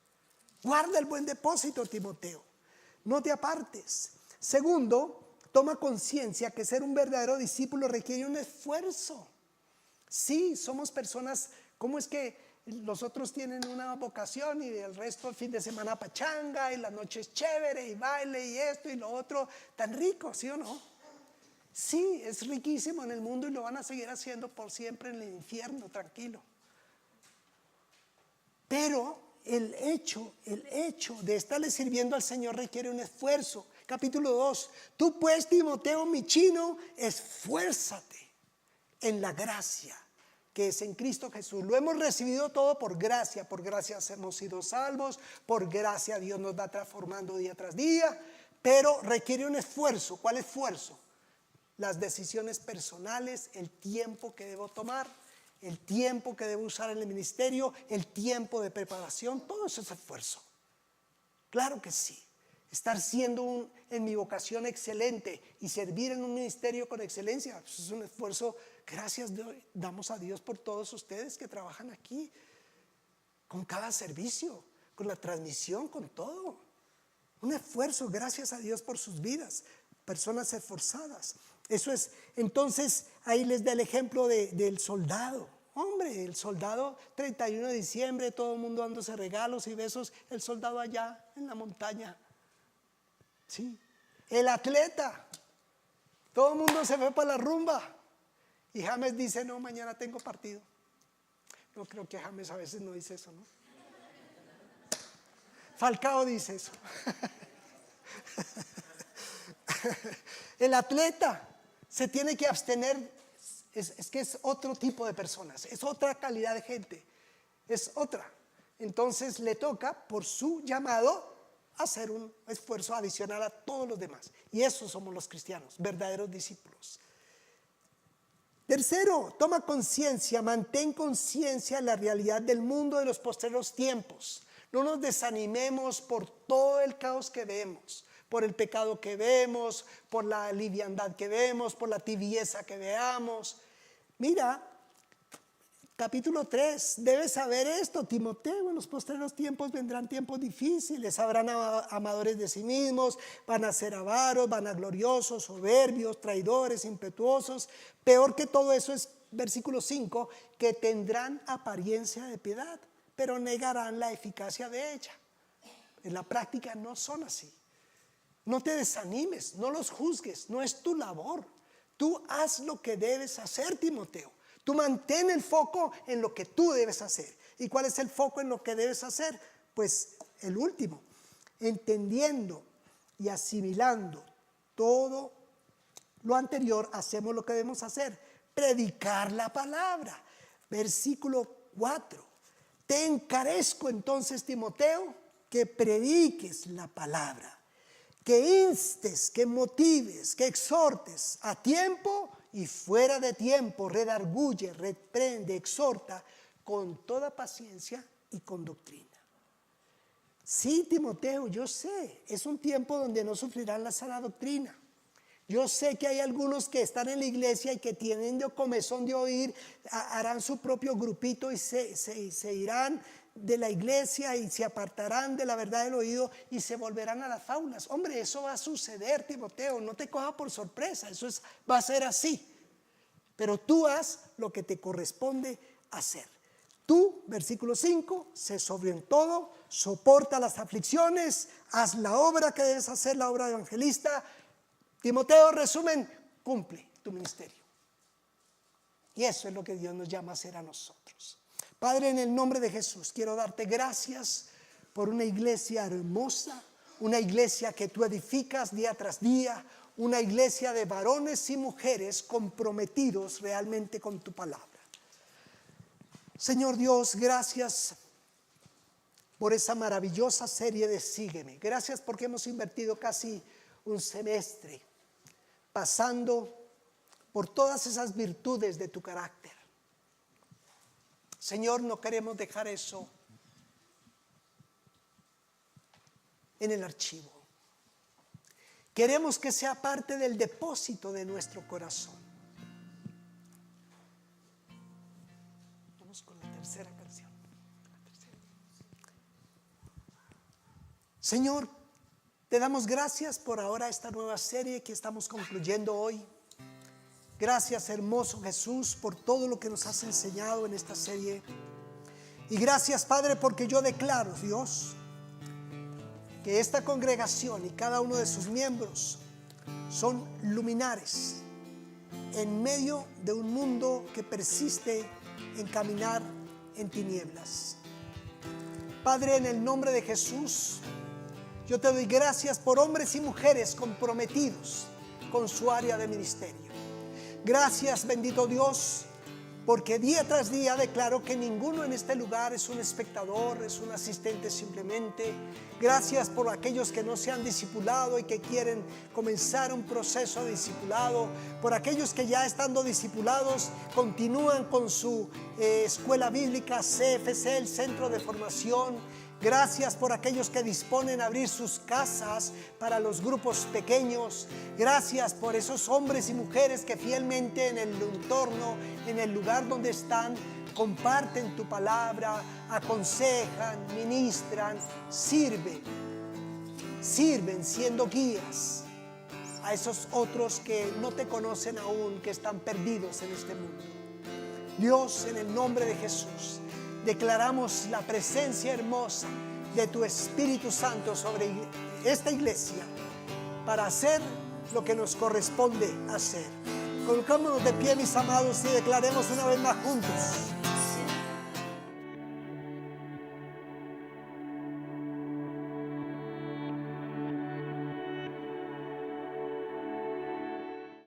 Guarda el buen depósito, Timoteo. No te apartes. Segundo, toma conciencia que ser un verdadero discípulo requiere un esfuerzo. Sí, somos personas, ¿cómo es que los otros tienen una vocación y el resto el fin de semana pachanga y la noche es chévere y baile y esto y lo otro, tan rico, ¿sí o no? Sí, es riquísimo en el mundo y lo van a seguir haciendo por siempre en el infierno, tranquilo. Pero el hecho de estarle sirviendo al Señor requiere un esfuerzo. Capítulo 2, tú pues, Timoteo, mi chino, esfuérzate en la gracia que es en Cristo Jesús. Lo hemos recibido todo por gracia hemos sido salvos, por gracia Dios nos va transformando día tras día, pero requiere un esfuerzo. ¿Cuál esfuerzo? Las decisiones personales, el tiempo que debo tomar, el tiempo que debo usar en el ministerio, el tiempo de preparación, todo eso es esfuerzo. Claro que sí. Estar siendo en mi vocación excelente y servir en un ministerio con excelencia, pues es un esfuerzo. Gracias damos a Dios por todos ustedes que trabajan aquí, con cada servicio, con la transmisión, con todo. Un esfuerzo, gracias a Dios por sus vidas, personas esforzadas. Eso es, entonces ahí les da el ejemplo del soldado. Hombre, el soldado, 31 de diciembre, todo el mundo dándose regalos y besos, el soldado allá en la montaña. Sí. El atleta, todo el mundo se fue para la rumba y James dice, no, mañana tengo partido. No, creo que James a veces no dice eso, ¿no? Falcao dice eso. El atleta se tiene que abstener, es que es otro tipo de personas, es otra calidad de gente, es otra. Entonces le toca por su llamado hacer un esfuerzo adicional a todos los demás. Y esos somos los cristianos, verdaderos discípulos. Tercero, toma conciencia, mantén conciencia de la realidad del mundo de los postreros tiempos. No nos desanimemos por todo el caos que vemos, por el pecado que vemos, por la liviandad que vemos, por la tibieza que veamos. Mira, capítulo 3, debes saber esto, Timoteo, en los postreros tiempos vendrán tiempos difíciles, habrán amadores de sí mismos, van a ser avaros, vanagloriosos, soberbios, traidores, impetuosos. Peor que todo eso es, versículo 5, que tendrán apariencia de piedad, pero negarán la eficacia de ella. En la práctica no son así. No te desanimes, no los juzgues, no es tu labor. Tú haz lo que debes hacer, Timoteo. Tú mantén el foco en lo que tú debes hacer. ¿Y cuál es el foco en lo que debes hacer? Pues el último, entendiendo y asimilando todo lo anterior, hacemos lo que debemos hacer, predicar la palabra. Versículo 4, te encarezco entonces, Timoteo, que prediques la palabra, que instes, que motives, que exhortes a tiempo y fuera de tiempo, redarguye, reprende, exhorta con toda paciencia y con doctrina. Sí, Timoteo, yo sé, es un tiempo donde no sufrirán la sana doctrina. Yo sé que hay algunos que están en la iglesia y que tienen de comezón de oír, harán su propio grupito y se irán de la iglesia y se apartarán de la verdad del oído y se volverán a las fábulas. Hombre, eso va a suceder, Timoteo, no te coja por sorpresa, va a ser así. Pero tú haz lo que te corresponde hacer. Tú, versículo 5, sé sobrio en todo, soporta las aflicciones, haz la obra que debes hacer, la obra de evangelista. Timoteo, resumen, cumple tu ministerio. Y eso es lo que Dios nos llama a hacer a nosotros. Padre, en el nombre de Jesús, quiero darte gracias por una iglesia hermosa, una iglesia que tú edificas día tras día, una iglesia de varones y mujeres comprometidos realmente con tu palabra. Señor Dios, gracias por esa maravillosa serie de Sígueme. Gracias porque hemos invertido casi un semestre pasando por todas esas virtudes de tu carácter. Señor, no queremos dejar eso en el archivo. Queremos que sea parte del depósito de nuestro corazón. Vamos con la tercera canción. Señor, Te damos gracias por ahora esta nueva serie que estamos concluyendo hoy. Gracias, hermoso Jesús, por todo lo que nos has enseñado en esta serie. Y gracias, Padre, porque yo declaro, Dios, que esta congregación y cada uno de sus miembros son luminares en medio de un mundo que persiste en caminar en tinieblas. Padre, en el nombre de Jesús, yo te doy gracias por hombres y mujeres comprometidos con su área de ministerio. Gracias, bendito Dios, porque día tras día declaro que ninguno en este lugar es un espectador, es un asistente simplemente. Gracias por aquellos que no se han discipulado y que quieren comenzar un proceso de discipulado. Por aquellos que ya estando discipulados continúan con su escuela bíblica, CFC, el Centro de Formación. Gracias por aquellos que disponen a abrir sus casas para los grupos pequeños. Gracias por esos hombres y mujeres que fielmente en el entorno, en el lugar donde están, comparten tu palabra, aconsejan, ministran, sirven siendo guías a esos otros que no te conocen aún, que están perdidos en este mundo. Dios, en el nombre de Jesús, declaramos la presencia hermosa de tu Espíritu Santo sobre esta iglesia para hacer lo que nos corresponde hacer. Colocémonos de pie, mis amados, y declaremos una vez más juntos: